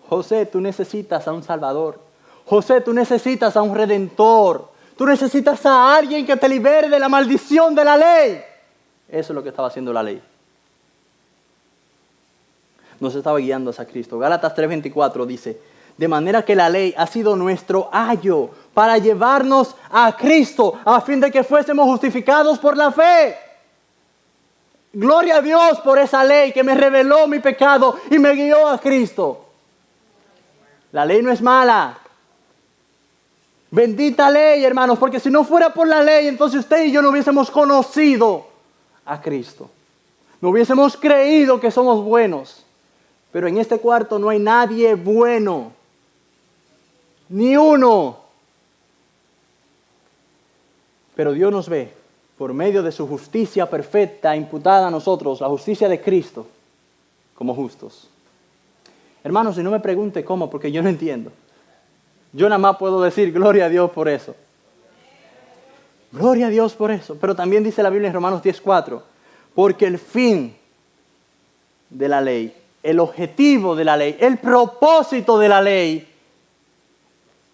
José, tú necesitas a un Salvador. José, tú necesitas a un Redentor. Tú necesitas a alguien que te libere de la maldición de la ley. Eso es lo que estaba haciendo la ley. Nos estaba guiando hacia Cristo. Gálatas 3:24 dice, de manera que la ley ha sido nuestro ayo para llevarnos a Cristo, a fin de que fuésemos justificados por la fe. Gloria a Dios por esa ley que me reveló mi pecado y me guió a Cristo. La ley no es mala. Bendita ley, hermanos, porque si no fuera por la ley, entonces usted y yo no hubiésemos conocido a Cristo. No hubiésemos creído que somos buenos. Pero en este cuarto no hay nadie bueno. Ni uno. Pero Dios nos ve por medio de su justicia perfecta imputada a nosotros, la justicia de Cristo, como justos. Hermanos, y no me pregunte cómo, porque yo no entiendo. Yo nada más puedo decir, gloria a Dios por eso. Gloria a Dios por eso. Pero también dice la Biblia en Romanos 10:4, porque el fin de la ley, el objetivo de la ley, el propósito de la ley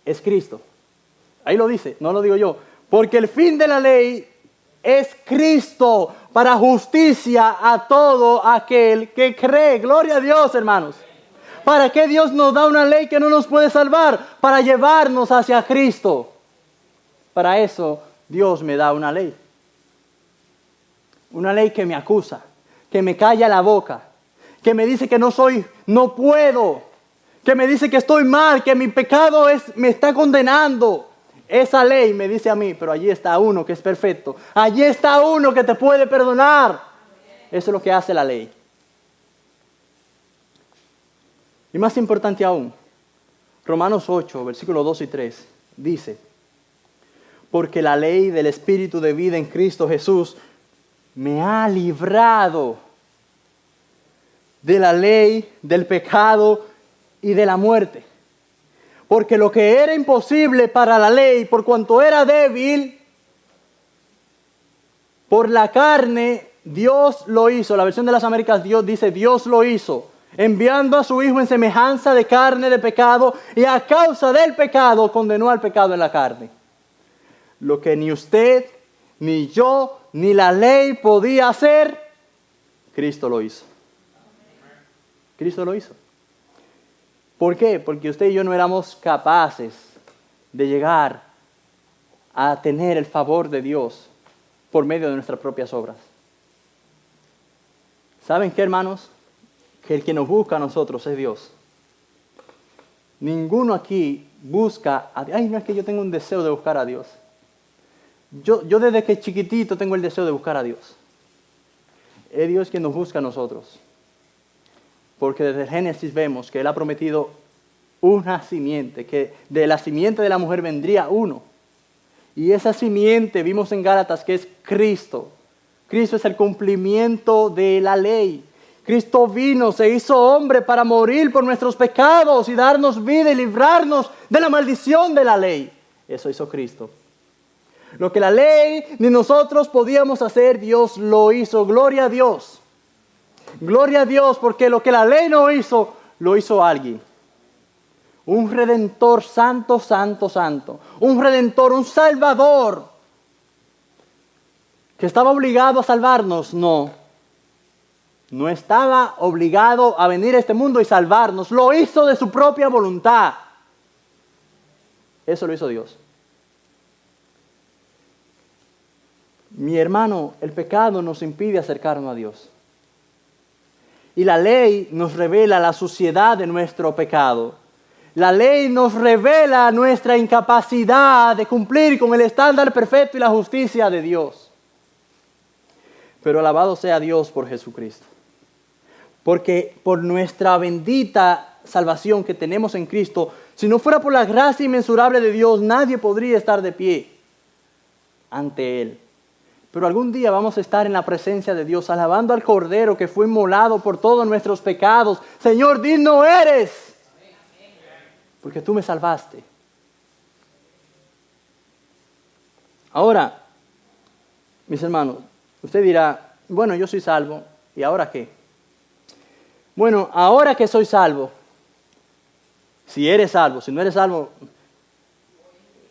es Cristo. Ahí lo dice, no lo digo yo. Porque el fin de la ley es Cristo para justicia a todo aquel que cree. Gloria a Dios, hermanos. ¿Para qué Dios nos da una ley que no nos puede salvar? Para llevarnos hacia Cristo. Para eso Dios me da una ley. Una ley que me acusa, que me calla la boca, que me dice que no puedo, que me dice que estoy mal, que mi pecado me está condenando. Esa ley me dice a mí, pero allí está uno que es perfecto. Allí está uno que te puede perdonar. Eso es lo que hace la ley. Y más importante aún, Romanos 8, versículos 2 y 3, dice, porque la ley del Espíritu de vida en Cristo Jesús me ha librado de la ley, del pecado y de la muerte. Porque lo que era imposible para la ley, por cuanto era débil, por la carne, Dios lo hizo. La versión de las Américas dice, Dios lo hizo, enviando a su Hijo en semejanza de carne de pecado, y a causa del pecado condenó al pecado en la carne. Lo que ni usted, ni yo, ni la ley podía hacer, Cristo lo hizo. Cristo lo hizo. ¿Por qué? Porque usted y yo no éramos capaces de llegar a tener el favor de Dios por medio de nuestras propias obras. ¿Saben qué, hermanos? Que el que nos busca a nosotros es Dios. Ninguno aquí busca a Dios. Ay, no es que yo tengo un deseo de buscar a Dios. Yo desde que chiquitito tengo el deseo de buscar a Dios. Es Dios quien nos busca a nosotros. Porque desde el Génesis vemos que Él ha prometido una simiente, que de la simiente de la mujer vendría uno. Y esa simiente vimos en Gálatas que es Cristo. Cristo es el cumplimiento de la ley. Cristo vino, se hizo hombre para morir por nuestros pecados y darnos vida y librarnos de la maldición de la ley. Eso hizo Cristo. Lo que la ley ni nosotros podíamos hacer, Dios lo hizo. Gloria a Dios. Gloria a Dios, porque lo que la ley no hizo, lo hizo alguien. Un Redentor santo, santo, santo. Un Redentor, un Salvador. ¿Que estaba obligado a salvarnos? No. No estaba obligado a venir a este mundo y salvarnos. Lo hizo de su propia voluntad. Eso lo hizo Dios. Mi hermano, el pecado nos impide acercarnos a Dios. Y la ley nos revela la suciedad de nuestro pecado. La ley nos revela nuestra incapacidad de cumplir con el estándar perfecto y la justicia de Dios. Pero alabado sea Dios por Jesucristo. Porque por nuestra bendita salvación que tenemos en Cristo, si no fuera por la gracia inmensurable de Dios, nadie podría estar de pie ante Él. Pero algún día vamos a estar en la presencia de Dios, alabando al Cordero que fue inmolado por todos nuestros pecados. Señor, digno eres, porque tú me salvaste. Ahora, mis hermanos, usted dirá, bueno, yo soy salvo, ¿y ahora qué? Bueno, ahora que soy salvo, si eres salvo, si no eres salvo,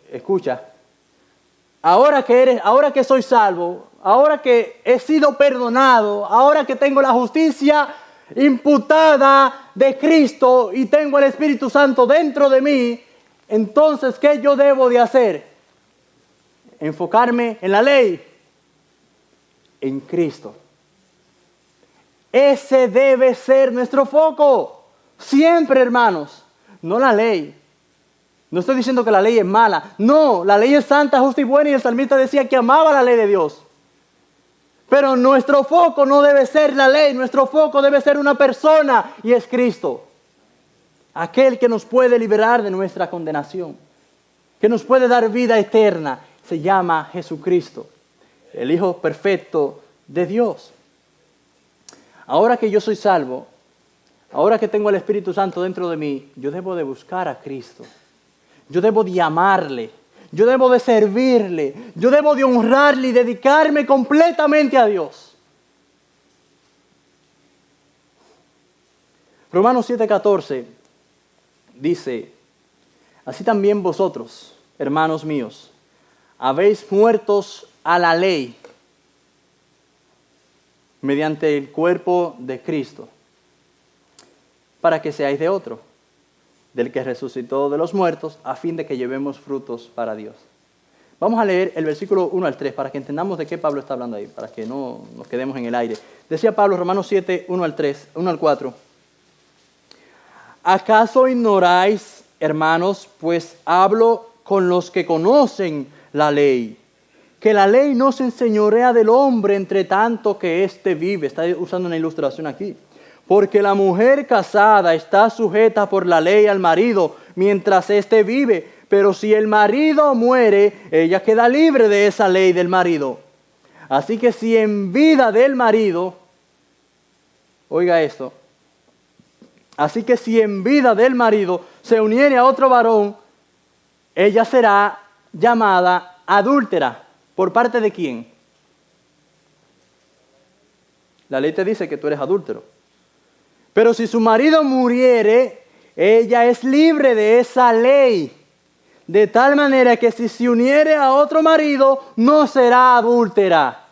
escucha. Ahora que soy salvo, ahora que he sido perdonado, ahora que tengo la justicia imputada de Cristo y tengo el Espíritu Santo dentro de mí, entonces, ¿qué yo debo de hacer? Enfocarme en la ley, en Cristo. Ese debe ser nuestro foco, siempre, hermanos, no la ley. No estoy diciendo que la ley es mala. No, la ley es santa, justa y buena y el salmista decía que amaba la ley de Dios. Pero nuestro foco no debe ser la ley, nuestro foco debe ser una persona y es Cristo. Aquel que nos puede liberar de nuestra condenación, que nos puede dar vida eterna, se llama Jesucristo, el Hijo perfecto de Dios. Ahora que yo soy salvo, ahora que tengo el Espíritu Santo dentro de mí, yo debo de buscar a Cristo. Yo debo de amarle, yo debo de servirle, yo debo de honrarle y dedicarme completamente a Dios. Romanos 7:14 dice, así también vosotros, hermanos míos, habéis muertos a la ley mediante el cuerpo de Cristo, para que seáis de otro, del que resucitó de los muertos, a fin de que llevemos frutos para Dios. Vamos a leer el versículo 1 al 3 para que entendamos de qué Pablo está hablando ahí, para que no nos quedemos en el aire. Decía Pablo, Romanos 7, 1 al 4. ¿Acaso ignoráis, hermanos, pues hablo con los que conocen la ley, que la ley no se enseñorea del hombre entre tanto que éste vive? Está usando una ilustración aquí. Porque la mujer casada está sujeta por la ley al marido mientras éste vive. Pero si el marido muere, ella queda libre de esa ley del marido. Así que si en vida del marido, oiga esto, así que si en vida del marido se uniere a otro varón, ella será llamada adúltera. ¿Por parte de quién? La ley te dice que tú eres adúltero. Pero si su marido muriere, ella es libre de esa ley. De tal manera que si se uniere a otro marido, no será adúltera.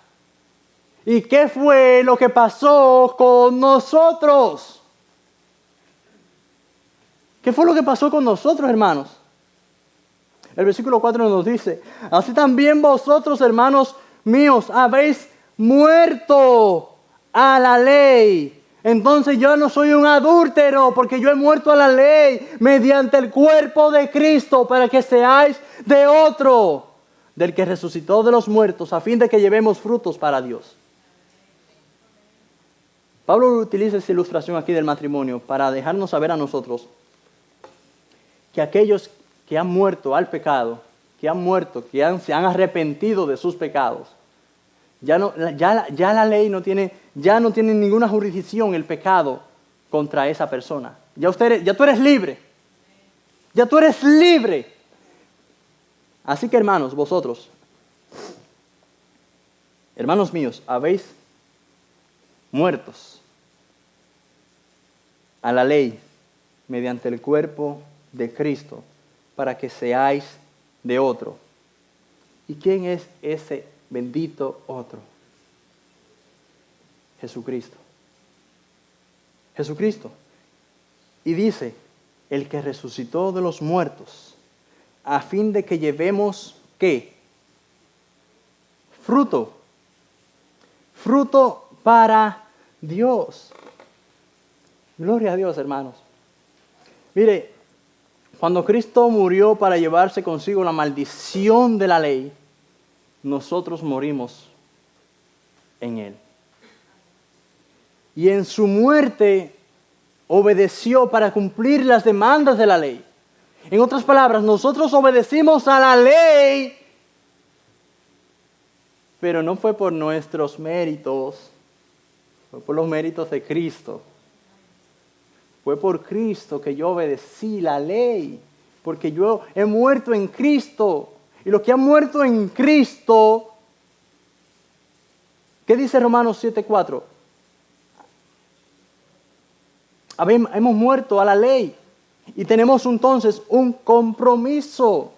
¿Y qué fue lo que pasó con nosotros? ¿Qué fue lo que pasó con nosotros, hermanos? El versículo 4 nos dice, así también vosotros, hermanos míos, habéis muerto a la ley. Entonces yo no soy un adúltero, porque yo he muerto a la ley mediante el cuerpo de Cristo, para que seáis de otro, del que resucitó de los muertos, a fin de que llevemos frutos para Dios. Pablo utiliza esa ilustración aquí del matrimonio para dejarnos saber a nosotros que aquellos que han muerto al pecado, que han muerto, se han arrepentido de sus pecados, ya la ley no tiene ninguna jurisdicción el pecado contra esa persona. Ya tú eres libre. Ya tú eres libre. Así que, hermanos, vosotros, hermanos míos, habéis muertos a la ley mediante el cuerpo de Cristo, para que seáis de otro. ¿Y quién es ese bendito otro? Jesucristo. Jesucristo. Y dice, el que resucitó de los muertos, a fin de que llevemos, ¿qué? Fruto. Fruto para Dios. Gloria a Dios, hermanos. Mire, cuando Cristo murió para llevarse consigo la maldición de la ley, nosotros morimos en Él. Y en su muerte obedeció para cumplir las demandas de la ley. En otras palabras, nosotros obedecimos a la ley Pero no fue por nuestros méritos, fue por los méritos de Cristo. Fue por Cristo que yo obedecí la ley, porque yo he muerto en Cristo. Y los que han muerto en Cristo, ¿qué dice Romanos 7:4? Hemos muerto a la ley y tenemos entonces un compromiso.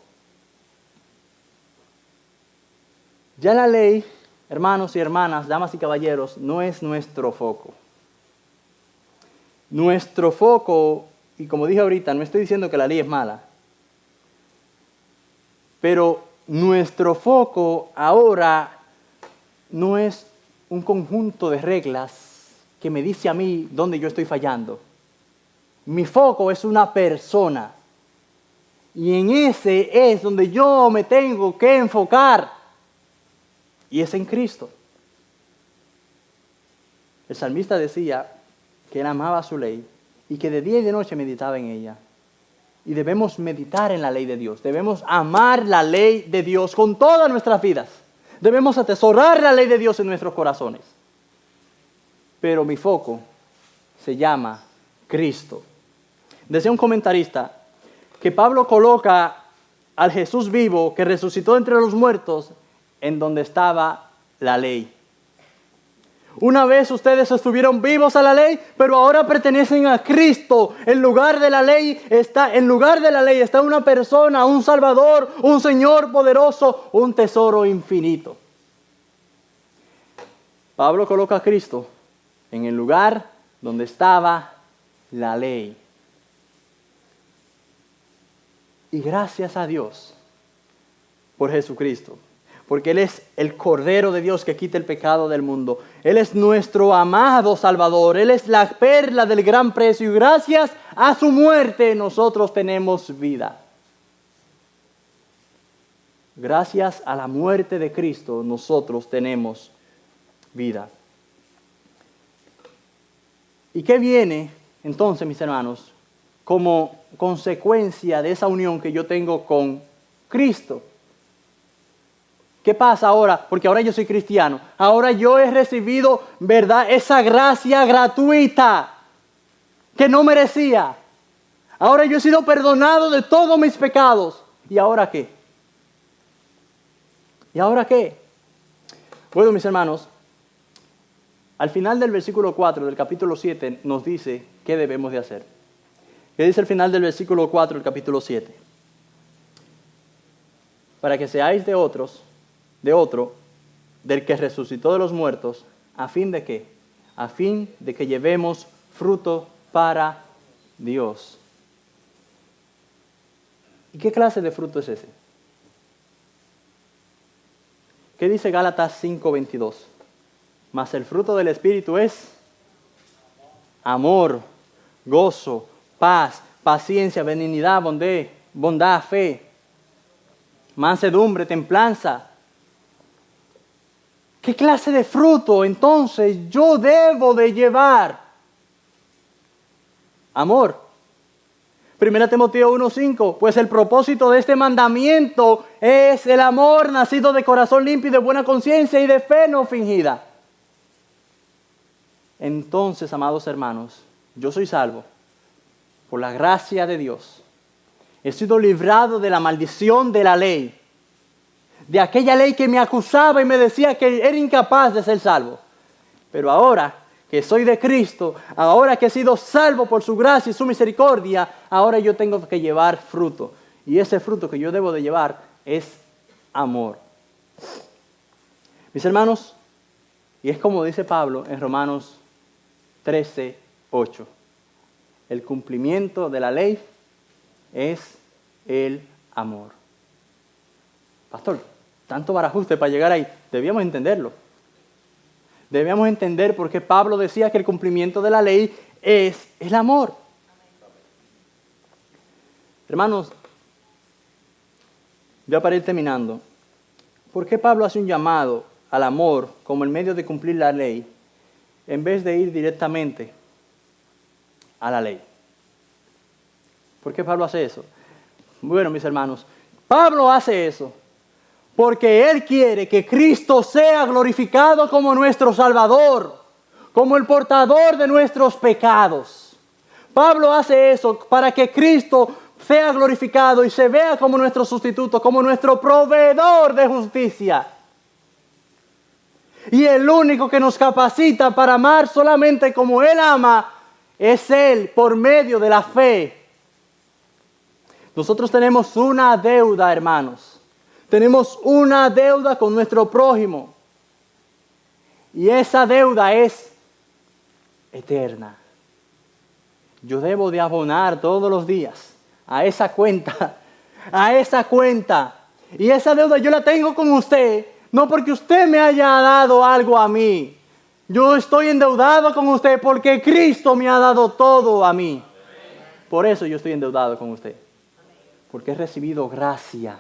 Ya la ley, hermanos y hermanas, damas y caballeros, no es nuestro foco. Nuestro foco, y como dije ahorita, no estoy diciendo que la ley es mala, pero nuestro foco ahora no es un conjunto de reglas que me dice a mí dónde yo estoy fallando. Mi foco es una persona. Y en ese es donde yo me tengo que enfocar. Y es en Cristo. El salmista decía que él amaba su ley y que de día y de noche meditaba en ella. Y debemos meditar en la ley de Dios. Debemos amar la ley de Dios con todas nuestras vidas. Debemos atesorar la ley de Dios en nuestros corazones. Pero mi foco se llama Cristo. Decía un comentarista que Pablo coloca al Jesús vivo que resucitó entre los muertos en donde estaba la ley. Una vez ustedes estuvieron vivos a la ley, pero ahora pertenecen a Cristo. En lugar de la ley está una persona, un Salvador, un Señor poderoso, un tesoro infinito. Pablo coloca a Cristo en el lugar donde estaba la ley. Y gracias a Dios por Jesucristo, porque Él es el Cordero de Dios que quita el pecado del mundo. Él es nuestro amado Salvador. Él es la perla del gran precio. Y gracias a su muerte nosotros tenemos vida. Gracias a la muerte de Cristo nosotros tenemos vida. ¿Y qué viene entonces, mis hermanos, como consecuencia de esa unión que yo tengo con Cristo? ¿Qué pasa ahora? Porque ahora yo soy cristiano. Ahora yo he recibido, ¿verdad?, esa gracia gratuita que no merecía. Ahora yo he sido perdonado de todos mis pecados. ¿Y ahora qué? ¿Y ahora qué? Bueno, mis hermanos, al final del versículo 4 del capítulo 7 nos dice qué debemos de hacer. ¿Qué dice el final del versículo 4 del capítulo 7? Para que seáis de otro, del que resucitó de los muertos, ¿a fin de qué? A fin de que llevemos fruto para Dios. ¿Y qué clase de fruto es ese? ¿Qué dice Gálatas 5:22? Mas el fruto del Espíritu es amor, gozo, paz, paciencia, benignidad, bondad, fe, mansedumbre, templanza. ¿Qué clase de fruto entonces yo debo de llevar? Amor. 1 Timoteo 1:5, pues el propósito de este mandamiento es el amor nacido de corazón limpio y de buena conciencia y de fe no fingida. Entonces, amados hermanos, yo soy salvo por la gracia de Dios. He sido librado de la maldición de la ley, de aquella ley que me acusaba y me decía que era incapaz de ser salvo. Pero ahora que soy de Cristo, ahora que he sido salvo por su gracia y su misericordia, ahora yo tengo que llevar fruto. Y ese fruto que yo debo de llevar es amor. Mis hermanos, y es como dice Pablo en Romanos 13:8. El cumplimiento de la ley es el amor. Pastor, tanto barajuste para llegar ahí. Debíamos entenderlo. Debíamos entender por qué Pablo decía que el cumplimiento de la ley es el amor. Hermanos, ya para ir terminando, ¿por qué Pablo hace un llamado al amor como el medio de cumplir la ley en vez de ir directamente a la ley? ¿Por qué Pablo hace eso? Bueno, mis hermanos, Pablo hace eso Porque Él quiere que Cristo sea glorificado como nuestro Salvador, como el portador de nuestros pecados. Pablo hace eso para que Cristo sea glorificado y se vea como nuestro sustituto, como nuestro proveedor de justicia. Y el único que nos capacita para amar solamente como Él ama es Él por medio de la fe. Nosotros tenemos una deuda, hermanos. Tenemos una deuda con nuestro prójimo. Y esa deuda es eterna. Yo debo de abonar todos los días a esa cuenta. Y esa deuda yo la tengo con usted, no porque usted me haya dado algo a mí. Yo estoy endeudado con usted porque Cristo me ha dado todo a mí. Por eso yo estoy endeudado con usted. Porque he recibido gracia.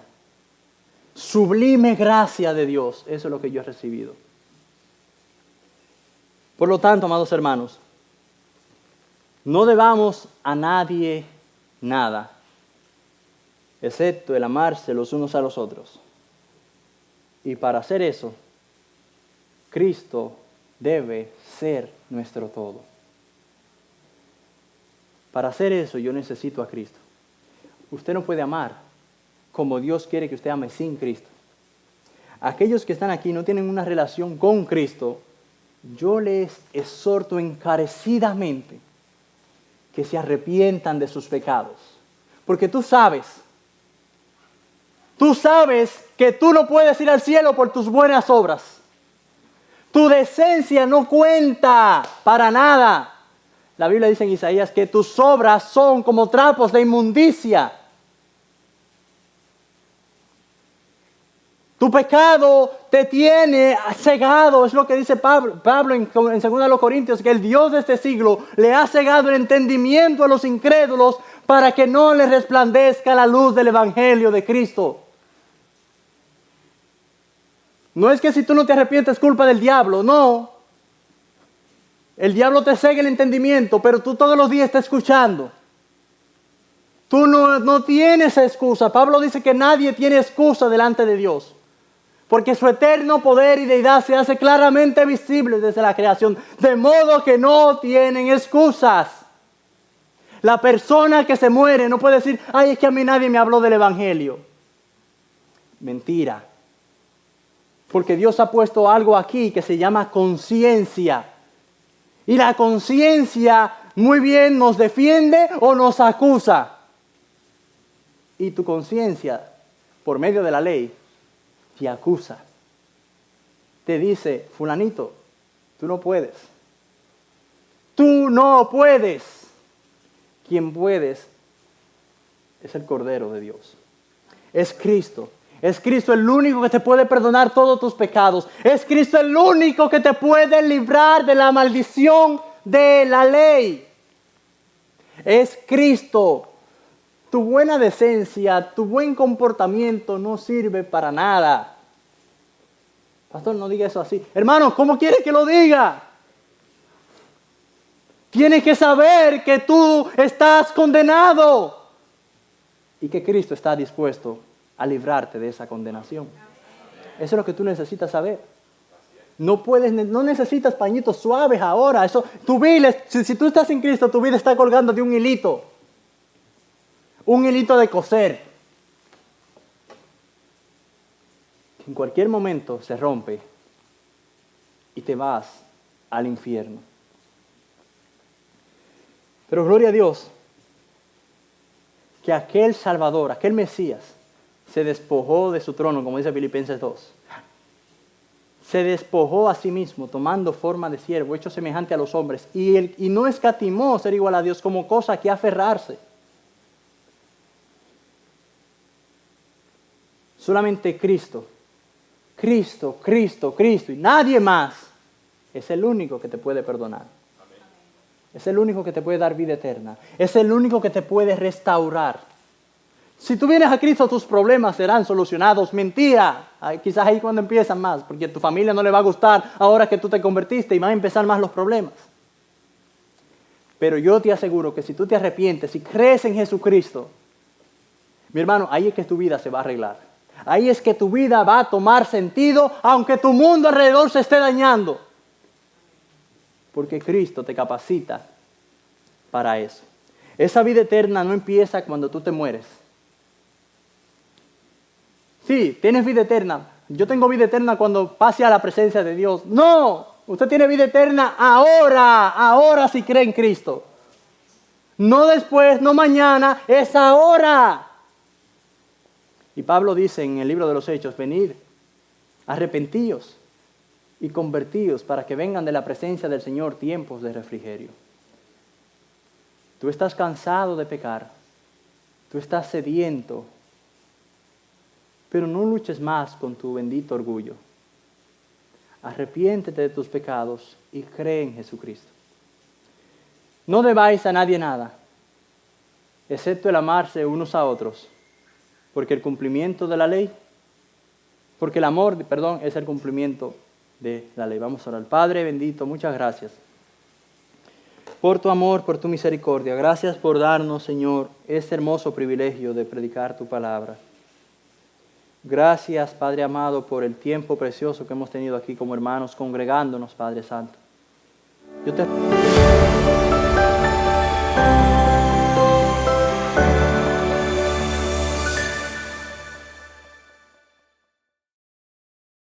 Sublime gracia de Dios. Eso es lo que yo he recibido. Por lo tanto, amados hermanos, no debamos a nadie nada, excepto el amarse los unos a los otros. Y para hacer eso, Cristo debe ser nuestro todo. Para hacer eso yo necesito a Cristo. Usted no puede amar como Dios quiere que usted ame sin Cristo. Aquellos que están aquí no tienen una relación con Cristo. Yo les exhorto encarecidamente que se arrepientan de sus pecados. Porque tú sabes que tú no puedes ir al cielo por tus buenas obras. Tu decencia no cuenta para nada. La Biblia dice en Isaías que tus obras son como trapos de inmundicia. Tu pecado te tiene cegado, es lo que dice Pablo en 2 Corintios, que el Dios de este siglo le ha cegado el entendimiento a los incrédulos para que no les resplandezca la luz del Evangelio de Cristo. No es que si tú no te arrepientes es culpa del diablo, no. El diablo te cega el entendimiento, pero tú todos los días estás escuchando. Tú no tienes excusa. Pablo dice que nadie tiene excusa delante de Dios. Porque su eterno poder y deidad se hace claramente visible desde la creación. De modo que no tienen excusas. La persona que se muere no puede decir, ay, es que a mí nadie me habló del Evangelio. Mentira. Porque Dios ha puesto algo aquí que se llama conciencia. Y la conciencia muy bien nos defiende o nos acusa. Y tu conciencia, por medio de la ley, te acusa. Te dice, fulanito, tú no puedes. Tú no puedes. Quien puedes es el Cordero de Dios. Es Cristo. Es Cristo el único que te puede perdonar todos tus pecados. Es Cristo el único que te puede librar de la maldición de la ley. Es Cristo. Tu buena decencia, tu buen comportamiento no sirve para nada. Pastor, no diga eso así. Hermano, ¿cómo quiere que lo diga? Tienes que saber que tú estás condenado y que Cristo está dispuesto a librarte de esa condenación. Eso es lo que tú necesitas saber. No necesitas pañitos suaves ahora. Tu vida, si tú estás en Cristo, tu vida está colgando de un hilito. Un hilito de coser. En cualquier momento se rompe y te vas al infierno. Pero gloria a Dios que aquel Salvador, aquel Mesías, se despojó de su trono, como dice Filipenses 2. Se despojó a sí mismo, tomando forma de siervo, hecho semejante a los hombres, y no escatimó ser igual a Dios como cosa que aferrarse. Solamente Cristo, y nadie más es el único que te puede perdonar. Es el único que te puede dar vida eterna. Es el único que te puede restaurar. Si tú vienes a Cristo, tus problemas serán solucionados. Mentira. Quizás ahí cuando empiezan más, porque a tu familia no le va a gustar ahora que tú te convertiste y van a empezar más los problemas. Pero yo te aseguro que si tú te arrepientes y crees en Jesucristo, mi hermano, ahí es que tu vida se va a arreglar. Ahí es que tu vida va a tomar sentido, aunque tu mundo alrededor se esté dañando. Porque Cristo te capacita para eso. Esa vida eterna no empieza cuando tú te mueres. Sí, tienes vida eterna. Yo tengo vida eterna cuando pase a la presencia de Dios. No, usted tiene vida eterna ahora si cree en Cristo. No después, no mañana, es ahora. Y Pablo dice en el libro de los Hechos, venid, arrepentíos y convertíos para que vengan de la presencia del Señor tiempos de refrigerio. Tú estás cansado de pecar, tú estás sediento, pero no luches más con tu bendito orgullo. Arrepiéntete de tus pecados y cree en Jesucristo. No debáis a nadie nada, excepto el amarse unos a otros, porque el cumplimiento de la ley, porque el amor, es el cumplimiento de la ley. Vamos a orar. Padre bendito, muchas gracias por tu amor, por tu misericordia. Gracias por darnos, Señor, este hermoso privilegio de predicar tu palabra. Gracias, Padre amado, por el tiempo precioso que hemos tenido aquí como hermanos, congregándonos, Padre Santo. Yo te